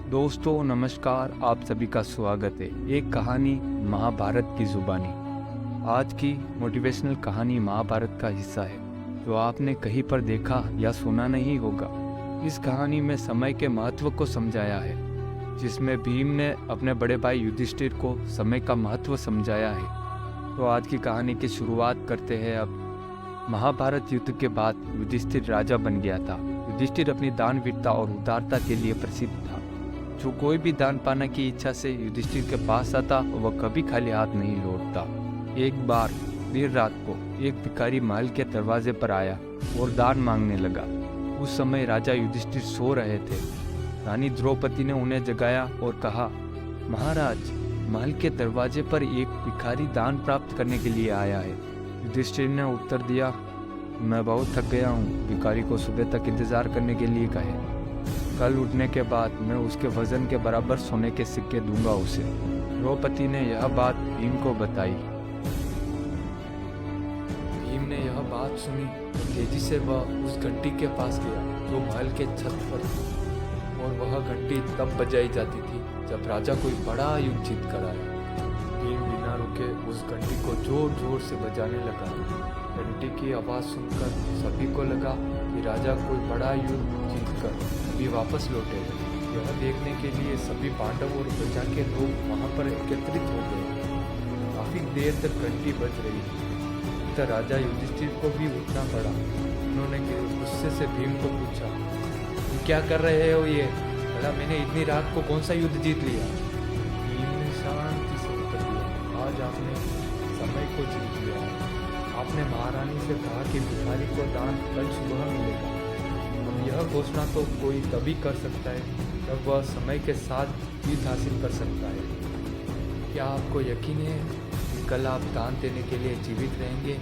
दोस्तों नमस्कार, आप सभी का स्वागत है। एक कहानी महाभारत की जुबानी। आज की मोटिवेशनल कहानी महाभारत का हिस्सा है जो आपने कहीं पर देखा या सुना नहीं होगा। इस कहानी में समय के महत्व को समझाया है, जिसमें भीम ने अपने बड़े भाई युधिष्ठिर को समय का महत्व समझाया है। तो आज की कहानी की शुरुआत करते हैं अब। महाभारत युद्ध के बाद युधिष्ठिर राजा बन गया था। युधिष्ठिर अपनी दानवीरता और उदारता के लिए प्रसिद्ध था। जो कोई भी दान पाने की इच्छा से युधिष्ठिर के पास आता, वह कभी खाली हाथ नहीं लौटता। एक बार देर रात को एक भिखारी महल के दरवाजे पर आया और दान मांगने लगा। उस समय राजा युधिष्ठिर सो रहे थे। रानी द्रौपदी ने उन्हें जगाया और कहा, महाराज, महल के दरवाजे पर एक भिखारी दान प्राप्त करने के लिए आया है। युधिष्ठिर ने उत्तर दिया, मैं बहुत थक गया हूँ। भिखारी को सुबह तक इंतजार करने के लिए कहे। कल उठने के बाद मैं उसके वजन के बराबर सोने के सिक्के दूंगा उसे। द्रौपदी ने यह बात भीम को बताई। भीम ने यह बात सुनी तो तेजी से वह उस घंटी के पास गया जो महल के छत पर थी, और वह घंटी तब बजाई जाती थी जब राजा कोई बड़ा युद्ध जीत कर आया। भीम बिना रुके उस घंटी को जोर जोर से बजाने लगा। घंटी की आवाज़ सुनकर सभी को लगा कि राजा कोई बड़ा युद्ध जीतकर अभी वापस लौटेगा। यह देखने के लिए सभी पांडव और प्रजा के लोग वहां पर एकत्रित हो गए। काफी देर तक घंटी बज रही थी। तब राजा युधिष्ठिर को भी उठना पड़ा। उन्होंने गुस्से से भीम को पूछा, तुम क्या कर रहे हो ये? भला मैंने इतनी रात को कौन सा युद्ध जीत लिया? भीम ने शांति से उत्तर दिया, आज आपने समय को जीत लिया है। आपने महारानी से कहा कि भिखारी को दान कल सुबह मिलेगा। अब यह घोषणा तो कोई तभी कर सकता है जब वह समय के साथ जीत हासिल कर सकता है। क्या आपको यकीन है कि कल आप दान देने के लिए जीवित रहेंगे,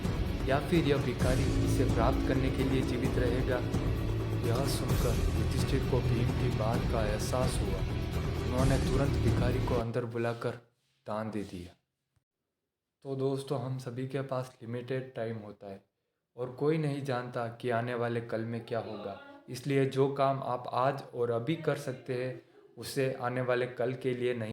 या फिर यह भिखारी इसे प्राप्त करने के लिए जीवित रहेगा? यह सुनकर युधिष्ठिर को भीम की बात का एहसास हुआ। उन्होंने तुरंत भिखारी को अंदर बुलाकर दान दे दिया। तो दोस्तों, हम सभी के पास लिमिटेड टाइम होता है और कोई नहीं जानता कि आने वाले कल में क्या होगा। इसलिए जो काम आप आज और अभी कर सकते हैं, उसे आने वाले कल के लिए नहीं